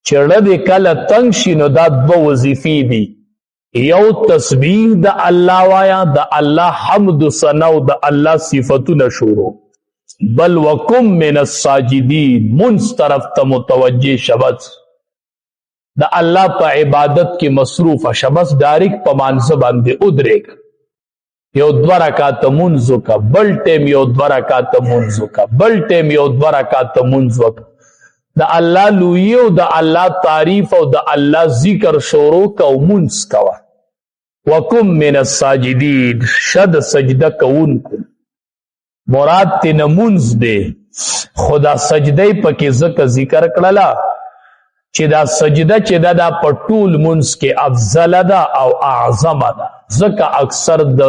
چړه دې کله تنگ شي نو دا دوه وظیفې دي، یو تسبیح د الله وایا، د الله حمد و ثنا او د الله صفتونه شروع، بل وکم من الساجدین منځ طرف ته متوجه شبس د الله په عبادت کې مصروف شبس ډایرک په مانځه باندې ادرېږ، یو 2 رکعاته مونځ وکړه، بل ټیم یو 2 رکعاته مونځ وکړه، بل ټیم یو 2 رکعاته مونځ وکړه، د الله لویي او د الله تعریف او د الله ذکر شروع کو مونځ کوه. وکم من الساجدین شد سجده کوونکو مراد تینا مونځ دی، خدا سجده پکې ځکه ذکر کړله چې دا سجده چې دا په ټول مونځ کې افضل ده او اعظم ده، ځکه اکثر د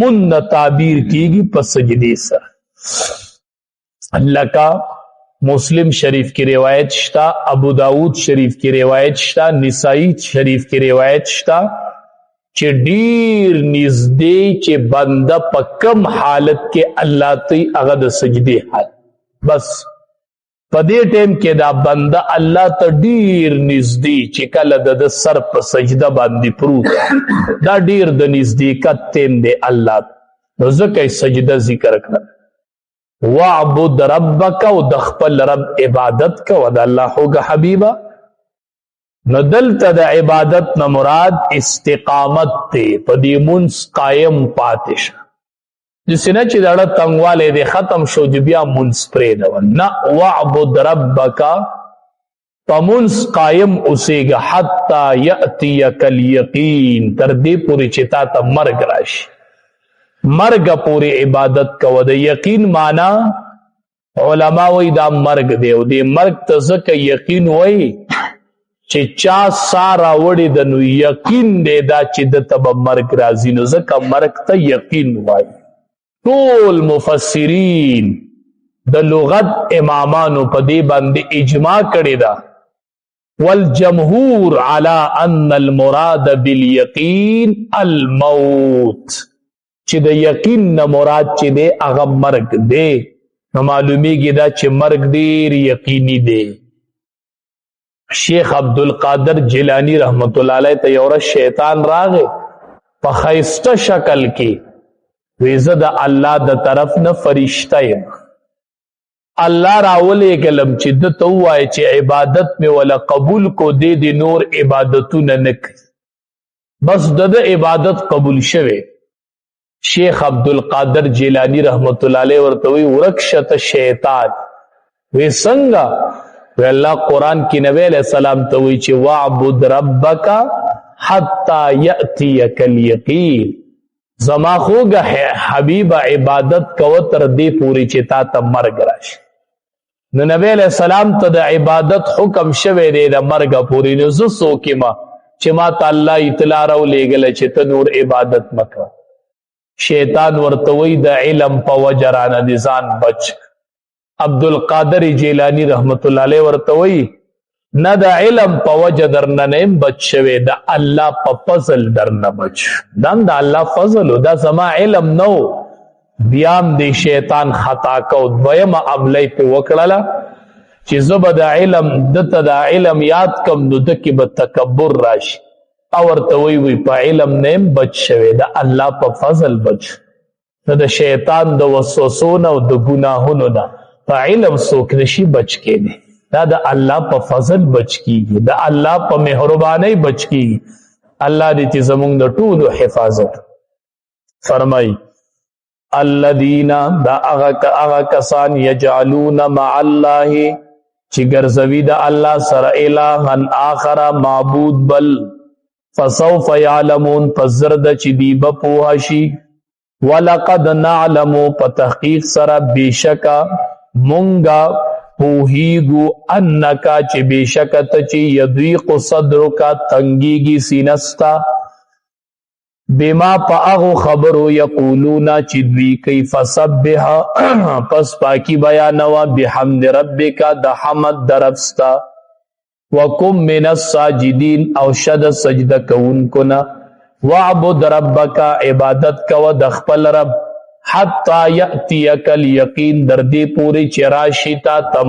مونږ تعبیر کیږي په سجدې سره. لکه مسلم شریف کی روایت شتا، ابو داود شریف کی روایت شتا، نسائی شریف کی روایت شتا چې ډیر نږدې چې بنده په کم حالت کې الله ته هغه د سجدې حال، بس په دې ټیم کې دا بنده الله ته ډیر نږدې چې کله د سر په سجده باندې پروت دا ډیر د نزدېکت ټیم دی الله نو ځکه سجده ذکر کړه. وعبد ربک او د خپل رب عبادت کوه د الله هوګه حبیبه. نو دلته د عبادت نه مراد استقامت دی، په دې مونځ قایم پاتې شه، داسې نه چې د اړه تنګوالی دی ختم شو چې بیا مونځ پرېږدوه، نه، وعبد ربک په مونځ قایم اوسېږه حتی یأتیک الیقین تر دې پورې چې تا ته مرګ راشي، مرګ پورې عبادت کوه. د یقین معنا علما وایي دا مرګ دی او دې مرګ ته ځکه یقین وایي چې چا سا راوړې ده نو یقین دی دا چې دته به مرګ راځي، نو ځکه مرګ ته یقین وایي. ټول مفسرین د لغت امامانو په دې باندې اجماع کړې ده، والجمهور على ان المراد بالیقین الموت، چې د یقین نه مراد چې دی هغه مرګ دی، نو معلومیږي دا چې مرګ ډیر یقیني دی. شیخ عبدالقادر جیلانی رحمت الله علیه ته یو ورځ شیطان راغی په ښایسته شکل کې، وی زه د الله د طرف نه فرشته یم، الله راولېږلم چې ده ته ووایه چې عبادت مې وله قبول کو دی د نور عبادتونه نه کوي، بس د عبادت قبول شوی. شیخ عبدالقادر جیلانی رحمت الله علیه ورته وی ورک شته شیطان، وی څنګه؟ وی الله قرآن کې نبی علیہ السلام ته وی چې وعبد ربک حتی یأتیک الیقین، زما خوږه حبیبه عبادت کوه تر دې پورې چې تا ته مرګ راشي. نو نبی علیہ السلام ته د عبادت حکم شوی دی د مرګ پورې، نو زه څوک یم چې ما ته الله اطلاع راولېږله چې ته نور عبادت مه کوه. شیطان ورته وی د علم په وجه رانه دې ځان بچ. عبدالقادر جیلانی رحمت الله علیه ورته وی نه د علم په وجه درنه نه یم بچ شوی، د الله په فضل درنه بچ، دا د الله فضل و، دا زما علم نه و. بیا هم د شیطان خطا کو، دویمه عمله یې پې وکړله چې زه به د علم دته د علم یاد کم نو ده کې به تکبر راشي، او ورته وی په علم نه یم بچ شوی، د الله په فضل بچ، نو د شیطان د وسوسو نه او د ګناهونو نه په علم څوک نشي بچ کېدی، دا د الله په فضل بچ کیږي، د الله په مهربانۍ بچ کیږي. الله دې چې زمونږ د ټولو حفاظت فرمایي. الذین دا هغه کسان یجعلون مع الله چې ګرځوي د الله سره الها آخر معبود بل، فسوف یعلمون پزرد چې دی به پوه شي. ولقد نعلم په تحقیق سره بېشکه مونږه پوهیږو انکا چې بېشکه ته چې یضیق صدرکه تنګیږي سینه ستا بما په هغو خبرو یقولون چې دوی کوي فسبح پس پاکي بیانوه بحمد ربک د حمد د رب ستا وکم من الساجدین او شد سجده کوونکو نه وعبد ربک عبادت کوه د خپل رب حتی یأتیک الیقین در دې پورې چې راشي تا ته